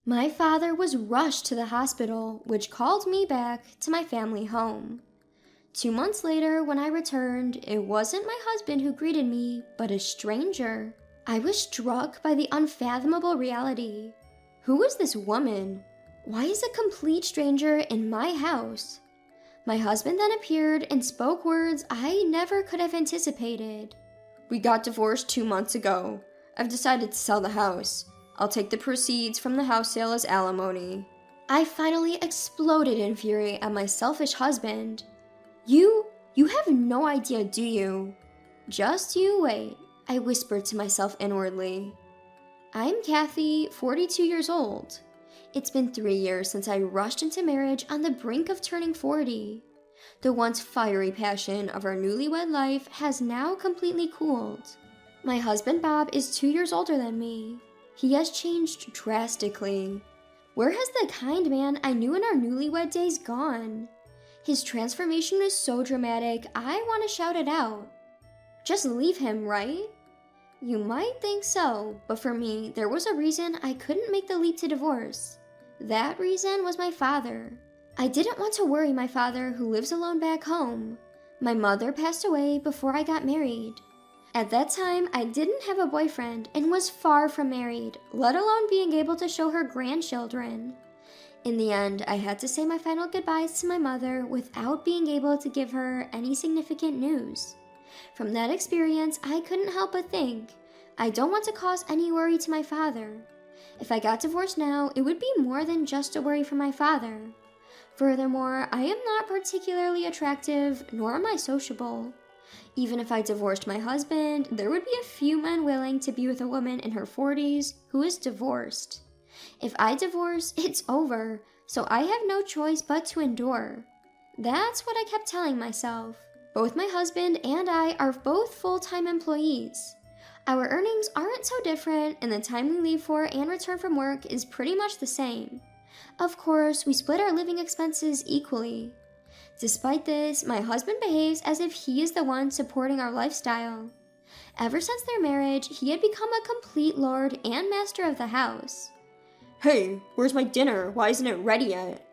My father was rushed to the hospital, which called me back to my family home. 2 months later, when I returned, it wasn't my husband who greeted me, but a stranger. I was struck by the unfathomable reality. Who was this woman? Why is a complete stranger in my house? My husband then appeared and spoke words I never could have anticipated. "We got divorced 2 months ago. I've decided to sell the house. I'll take the proceeds from the house sale as alimony." I finally exploded in fury at my selfish husband. You have no idea, do you? Just you wait, I whispered to myself inwardly. I'm Kathy, 42 years old. It's been 3 years since I rushed into marriage on the brink of turning 40. The once fiery passion of our newlywed life has now completely cooled. My husband Bob is 2 years older than me. He has changed drastically. Where has the kind man I knew in our newlywed days gone? His transformation is so dramatic, I want to shout it out. Just leave him, right? You might think so, but for me, there was a reason I couldn't make the leap to divorce. That reason was my father. I didn't want to worry my father, who lives alone back home. My mother passed away before I got married. At that time, I didn't have a boyfriend and was far from married, let alone being able to show her grandchildren. In the end, I had to say my final goodbyes to my mother without being able to give her any significant news. From that experience, I couldn't help but think, I don't want to cause any worry to my father. If I got divorced now, it would be more than just a worry for my father. Furthermore, I am not particularly attractive, nor am I sociable. Even if I divorced my husband, there would be a few men willing to be with a woman in her 40s who is divorced. If I divorce, it's over, so I have no choice but to endure. That's what I kept telling myself. Both my husband and I are both full-time employees. Our earnings aren't so different, and the time we leave for and return from work is pretty much the same. Of course, we split our living expenses equally. Despite this, my husband behaves as if he is the one supporting our lifestyle. Ever since their marriage, he had become a complete lord and master of the house. "Hey, where's my dinner? Why isn't it ready yet?"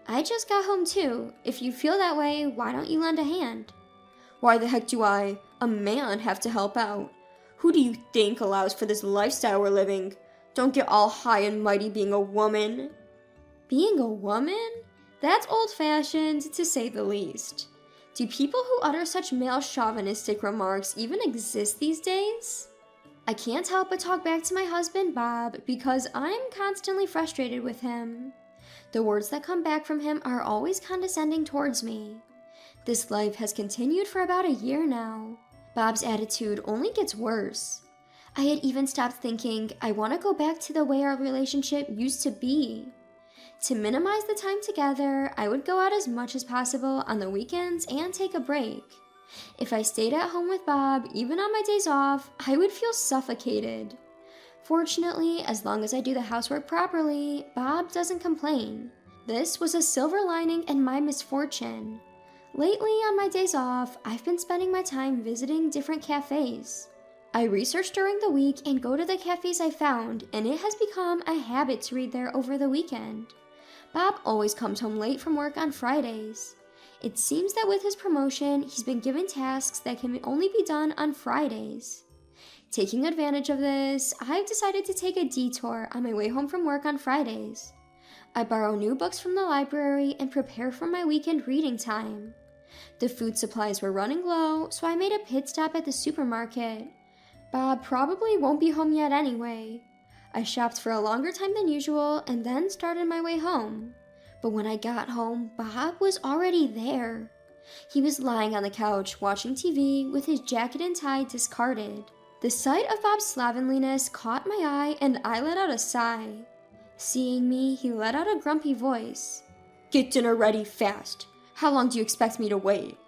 I just got home too. If you feel that way, why don't you lend a hand? "Why the heck do I, a man, have to help out? Who do you think allows for this lifestyle we're living? Don't get all high and mighty being a woman." Being a woman? That's old-fashioned, to say the least. Do people who utter such male chauvinistic remarks even exist these days? I can't help but talk back to my husband, Bob, because I'm constantly frustrated with him. The words that come back from him are always condescending towards me. This life has continued for about a year now. Bob's attitude only gets worse. I had even stopped thinking I want to go back to the way our relationship used to be. To minimize the time together, I would go out as much as possible on the weekends and take a break. If I stayed at home with Bob, even on my days off, I would feel suffocated. Fortunately, as long as I do the housework properly, Bob doesn't complain. This was a silver lining in my misfortune. Lately, on my days off, I've been spending my time visiting different cafes. I research during the week and go to the cafes I found, and it has become a habit to read there over the weekend. Bob always comes home late from work on Fridays. It seems that with his promotion, he's been given tasks that can only be done on Fridays. Taking advantage of this, I've decided to take a detour on my way home from work on Fridays. I borrow new books from the library and prepare for my weekend reading time. The food supplies were running low, so I made a pit stop at the supermarket. Bob probably won't be home yet anyway. I shopped for a longer time than usual and then started my way home. But when I got home, Bob was already there. He was lying on the couch watching TV with his jacket and tie discarded. The sight of Bob's slovenliness caught my eye and I let out a sigh. Seeing me, he let out a grumpy voice. "Get dinner ready fast. How long do you expect me to wait?"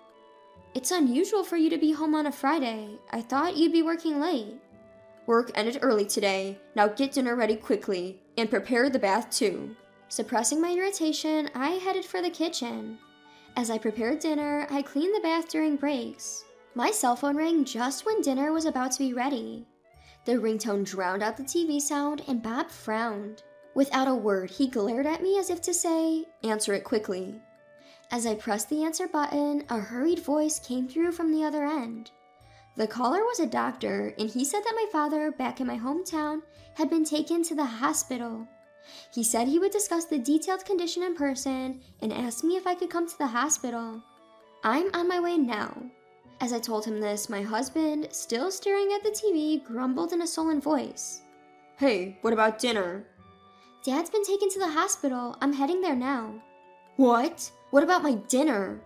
It's unusual for you to be home on a Friday. I thought you'd be working late. "Work ended early today. Now get dinner ready quickly, and prepare the bath too." Suppressing my irritation, I headed for the kitchen. As I prepared dinner, I cleaned the bath during breaks. My cell phone rang just when dinner was about to be ready. The ringtone drowned out the TV sound and Bob frowned. Without a word, he glared at me as if to say, "Answer it quickly." As I pressed the answer button, a hurried voice came through from the other end. The caller was a doctor, and he said that my father, back in my hometown, had been taken to the hospital. He said he would discuss the detailed condition in person and asked me if I could come to the hospital. "I'm on my way now." As I told him this, my husband, still staring at the TV, grumbled in a sullen voice. "Hey, what about dinner?" "Dad's been taken to the hospital. I'm heading there now." "What? What about my dinner?"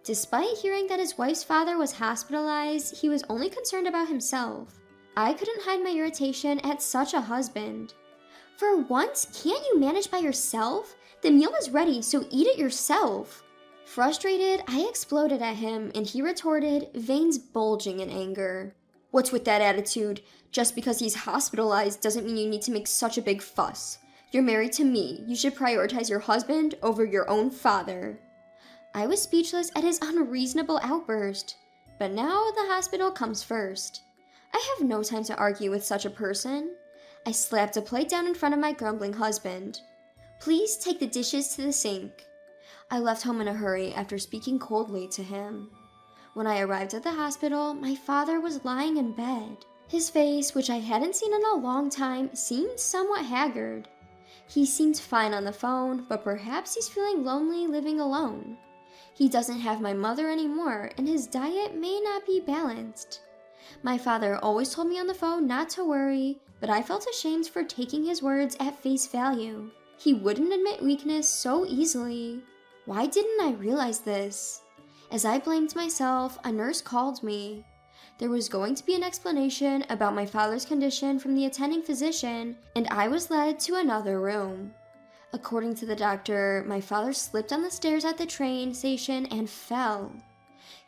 Despite hearing that his wife's father was hospitalized, he was only concerned about himself. I couldn't hide my irritation at such a husband. "For once, can't you manage by yourself? The meal is ready, so eat it yourself." Frustrated, I exploded at him, and he retorted, veins bulging in anger. "What's with that attitude? Just because he's hospitalized doesn't mean you need to make such a big fuss. You're married to me. You should prioritize your husband over your own father." I was speechless at his unreasonable outburst. But now the hospital comes first. I have no time to argue with such a person. I slapped a plate down in front of my grumbling husband. "Please take the dishes to the sink." I left home in a hurry after speaking coldly to him. When I arrived at the hospital, my father was lying in bed. His face, which I hadn't seen in a long time, seemed somewhat haggard. He seemed fine on the phone, but perhaps he's feeling lonely living alone. He doesn't have my mother anymore, and his diet may not be balanced. My father always told me on the phone not to worry, but I felt ashamed for taking his words at face value. He wouldn't admit weakness so easily. Why didn't I realize this? As I blamed myself, a nurse called me. There was going to be an explanation about my father's condition from the attending physician, and I was led to another room. According to the doctor, my father slipped on the stairs at the train station and fell.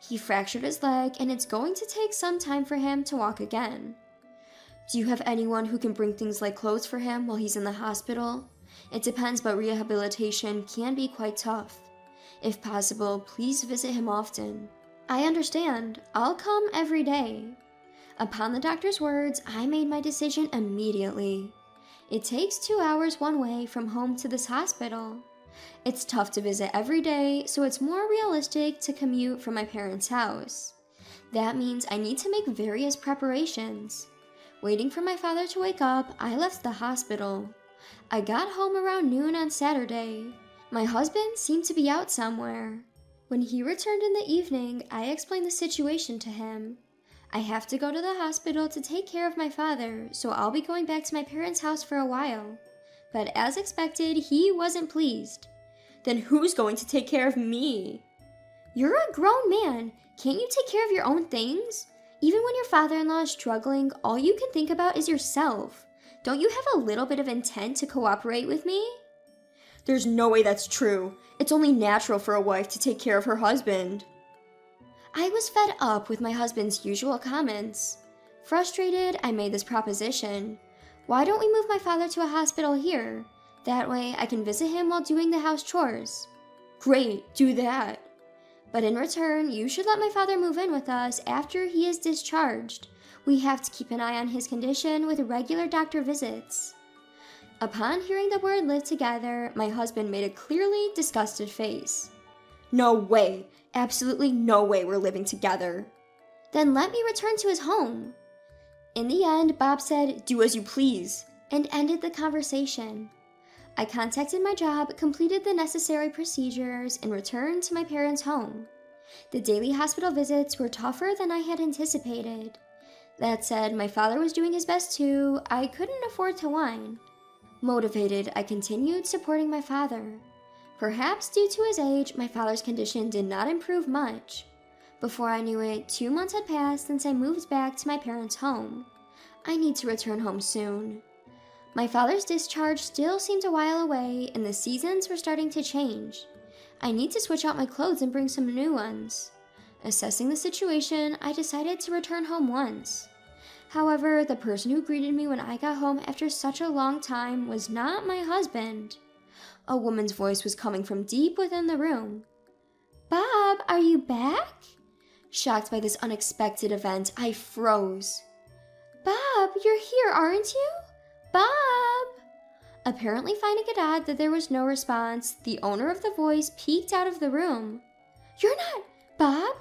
He fractured his leg, and it's going to take some time for him to walk again. "Do you have anyone who can bring things like clothes for him while he's in the hospital? It depends, but rehabilitation can be quite tough. If possible, please visit him often." "I understand. I'll come every day." Upon the doctor's words, I made my decision immediately. It takes 2 hours one way from home to this hospital. It's tough to visit every day, so it's more realistic to commute from my parents' house. That means I need to make various preparations. Waiting for my father to wake up, I left the hospital. I got home around noon on Saturday. My husband seemed to be out somewhere. When he returned in the evening, I explained the situation to him. I have to go to the hospital to take care of my father, so I'll be going back to my parents' house for a while. But as expected, he wasn't pleased. "Then who's going to take care of me?" "You're a grown man. Can't you take care of your own things? Even when your father-in-law is struggling, all you can think about is yourself. Don't you have a little bit of intent to cooperate with me?" "There's no way that's true. It's only natural for a wife to take care of her husband." I was fed up with my husband's usual comments. Frustrated, I made this proposition. "Why don't we move my father to a hospital here? That way I can visit him while doing the house chores." "Great, do that. "But in return, you should let my father move in with us after he is discharged. We have to keep an eye on his condition with regular doctor visits." Upon hearing the word "live together," my husband made a clearly disgusted face. "No way. Absolutely no way we're living together." "Then let me return to his home." In the end, Bob said, "Do as you please," and ended the conversation. I contacted my job, completed the necessary procedures, and returned to my parents' home. The daily hospital visits were tougher than I had anticipated. That said, my father was doing his best too. I couldn't afford to whine. Motivated, I continued supporting my father. Perhaps due to his age, my father's condition did not improve much. Before I knew it, 2 months had passed since I moved back to my parents' home. I need to return home soon. My father's discharge still seemed a while away, and the seasons were starting to change. I need to switch out my clothes and bring some new ones. Assessing the situation, I decided to return home once. However, the person who greeted me when I got home after such a long time was not my husband. A woman's voice was coming from deep within the room. "Bob, are you back?" Shocked by this unexpected event, I froze. "Bob, you're here, aren't you? Bob!" Apparently finding it odd that there was no response, the owner of the voice peeked out of the room. "You're not Bob?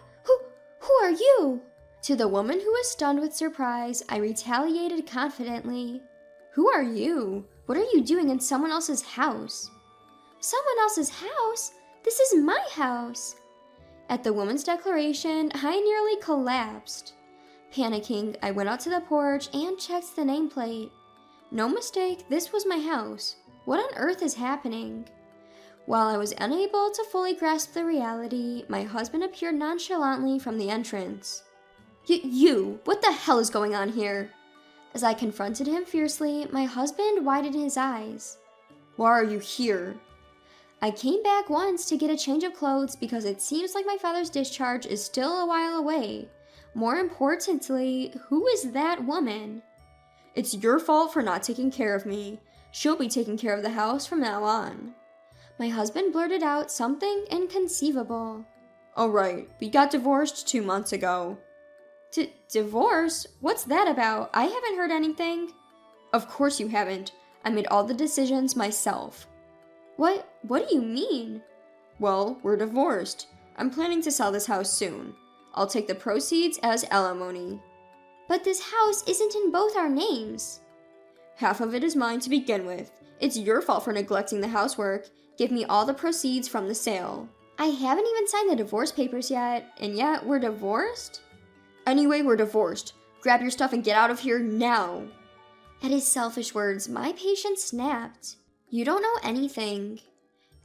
Who are you?" To the woman who was stunned with surprise, I retaliated confidently. "Who are you? What are you doing in someone else's house?" "Someone else's house? This is my house." At the woman's declaration, I nearly collapsed. Panicking, I went out to the porch and checked the nameplate. No mistake, this was my house. What on earth is happening? While I was unable to fully grasp the reality, my husband appeared nonchalantly from the entrance. You, what the hell is going on here?" As I confronted him fiercely, my husband widened his eyes. "Why are you here?" "I came back once to get a change of clothes because it seems like my father's discharge is still a while away. More importantly, who is that woman?" "It's your fault for not taking care of me. She'll be taking care of the house from now on." My husband blurted out something inconceivable. "All right, we got divorced 2 months ago." Divorce? What's that about? I haven't heard anything." "Of course you haven't. I made all the decisions myself." What do you mean?" "Well, we're divorced. I'm planning to sell this house soon. I'll take the proceeds as alimony." "But this house isn't in both our names." "Half of it is mine to begin with. It's your fault for neglecting the housework. Give me all the proceeds from the sale." "I haven't even signed the divorce papers yet, and yet we're divorced?" "Anyway, we're divorced. Grab your stuff and get out of here now." At his selfish words, my patience snapped. "You don't know anything."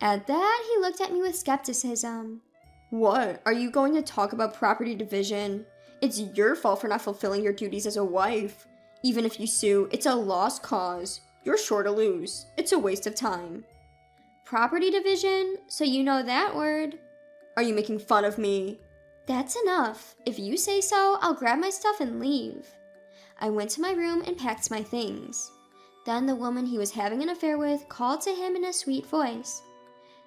At that, he looked at me with skepticism. "What? Are you going to talk about property division? It's your fault for not fulfilling your duties as a wife. Even if you sue, it's a lost cause. You're sure to lose. It's a waste of time." "Property division? So you know that word." "Are you making fun of me?" "That's enough. If you say so, I'll grab my stuff and leave." I went to my room and packed my things. Then the woman he was having an affair with called to him in a sweet voice.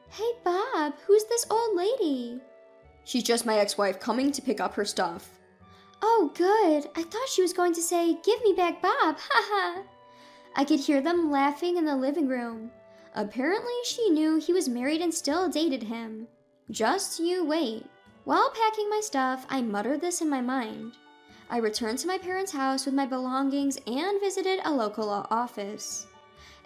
"Hey Bob, who's this old lady?" "She's just my ex-wife coming to pick up her stuff." "Oh good, I thought she was going to say, 'Give me back Bob,' haha." I could hear them laughing in the living room. Apparently she knew he was married and still dated him. Just you wait. While packing my stuff, I muttered this in my mind. I returned to my parents' house with my belongings and visited a local law office.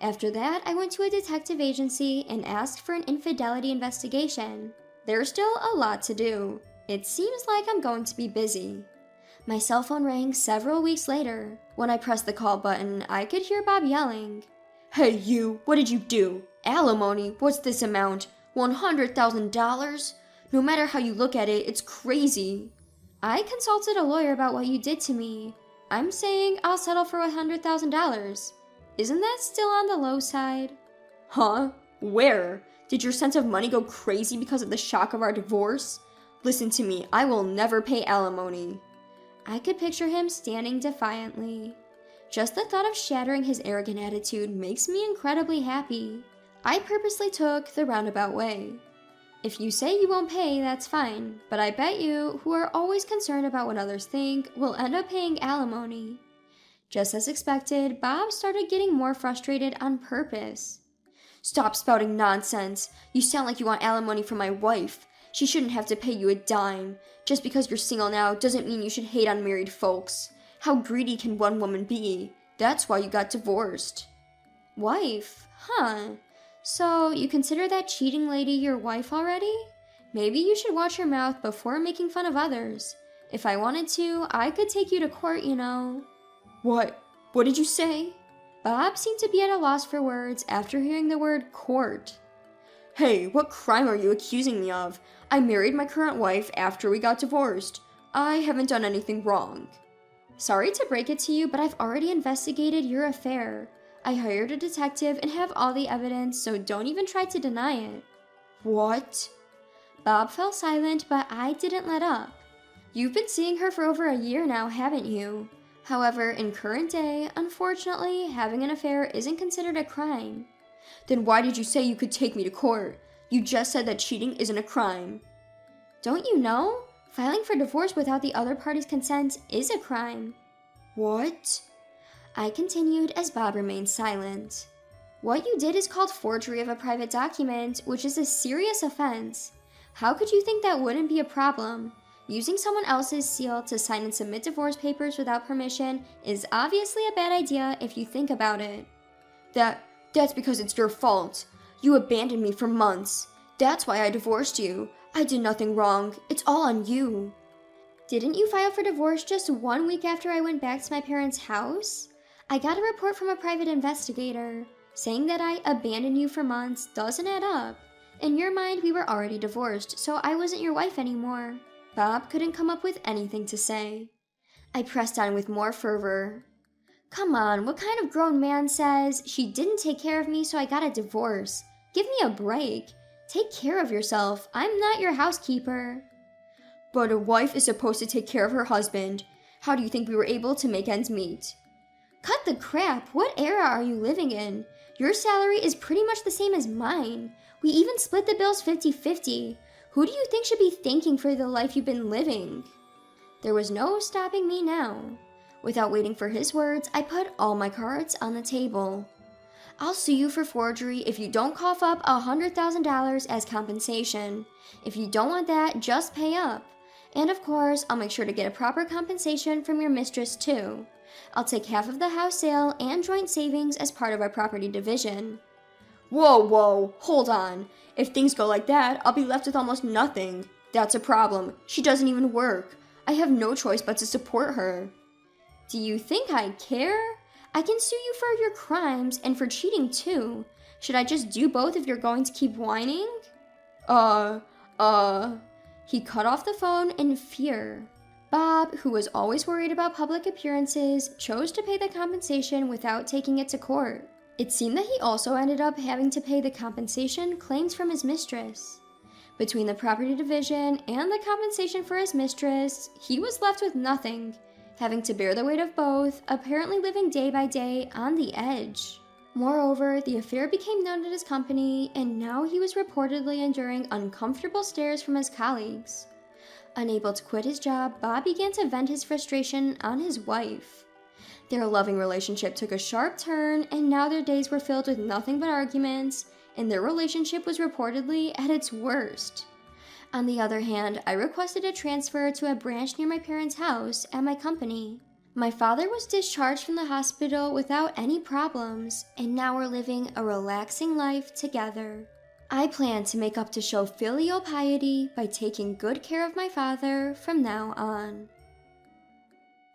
After that, I went to a detective agency and asked for an infidelity investigation. There's still a lot to do. It seems like I'm going to be busy. My cell phone rang several weeks later. When I pressed the call button, I could hear Bob yelling, "Hey you, what did you do? Alimony, what's this amount? $100,000? No matter how you look at it, it's crazy." "I consulted a lawyer about what you did to me. I'm saying I'll settle for $100,000. Isn't that still on the low side?" "Huh? Where? Did your sense of money go crazy because of the shock of our divorce? Listen to me, I will never pay alimony." I could picture him standing defiantly. Just the thought of shattering his arrogant attitude makes me incredibly happy. I purposely took the roundabout way. "If you say you won't pay, that's fine, but I bet you, who are always concerned about what others think, will end up paying alimony." Just as expected, Bob started getting more frustrated on purpose. "Stop spouting nonsense. You sound like you want alimony from my wife. She shouldn't have to pay you a dime. Just because you're single now doesn't mean you should hate on married folks. How greedy can one woman be? That's why you got divorced." "Wife? Huh. So, you consider that cheating lady your wife already? Maybe you should watch your mouth before making fun of others. If I wanted to, I could take you to court, you know." What? What did you say?" Bob seemed to be at a loss for words after hearing the word court. "Hey, what crime are you accusing me of? I married my current wife after we got divorced. I haven't done anything wrong." "Sorry to break it to you, but I've already investigated your affair. I hired a detective and have all the evidence, so don't even try to deny it." "What?" Bob fell silent, but I didn't let up. "You've been seeing her for over a year now, haven't you? However, in current day, unfortunately, having an affair isn't considered a crime." "Then why did you say you could take me to court? You just said that cheating isn't a crime." "Don't you know? Filing for divorce without the other party's consent is a crime." "What?" I continued as Bob remained silent. What you did is called forgery of a private document, which is a serious offense. How could you think that wouldn't be a problem? Using someone else's seal to sign and submit divorce papers without permission is obviously a bad idea if you think about it. That's because it's your fault. You abandoned me for months. That's why I divorced you. I did nothing wrong. It's all on you. Didn't you file for divorce just 1 week after I went back to my parents' house? I got a report from a private investigator. Saying that I abandoned you for months doesn't add up. In your mind, we were already divorced, so I wasn't your wife anymore. Bob couldn't come up with anything to say. I pressed on with more fervor. Come on, what kind of grown man says, she didn't take care of me so I got a divorce? Give me a break. Take care of yourself. I'm not your housekeeper. But a wife is supposed to take care of her husband. How do you think we were able to make ends meet? Cut the crap. What era are you living in? Your salary is pretty much the same as mine. We even split the bills 50-50. Who do you think should be thanking for the life you've been living? There was no stopping me now. Without waiting for his words, I put all my cards on the table. I'll sue you for forgery if you don't cough up $100,000 as compensation. If you don't want that, just pay up. And of course, I'll make sure to get a proper compensation from your mistress too. I'll take half of the house sale and joint savings as part of our property division. Whoa, hold on. If things go like that, I'll be left with almost nothing. That's a problem. She doesn't even work. I have no choice but to support her. Do you think I care? I can sue you for your crimes and for cheating too. Should I just do both if you're going to keep whining? He cut off the phone in fear. Bob, who was always worried about public appearances, chose to pay the compensation without taking it to court. It seemed that he also ended up having to pay the compensation claimed from his mistress. Between the property division and the compensation for his mistress, he was left with nothing, having to bear the weight of both, apparently living day by day on the edge. Moreover, the affair became known at his company, and now he was reportedly enduring uncomfortable stares from his colleagues. Unable to quit his job, Bob began to vent his frustration on his wife. Their loving relationship took a sharp turn, and now their days were filled with nothing but arguments, and their relationship was reportedly at its worst. On the other hand, I requested a transfer to a branch near my parents' house at my company. My father was discharged from the hospital without any problems, and now we're living a relaxing life together. I plan to make up to show filial piety by taking good care of my father from now on.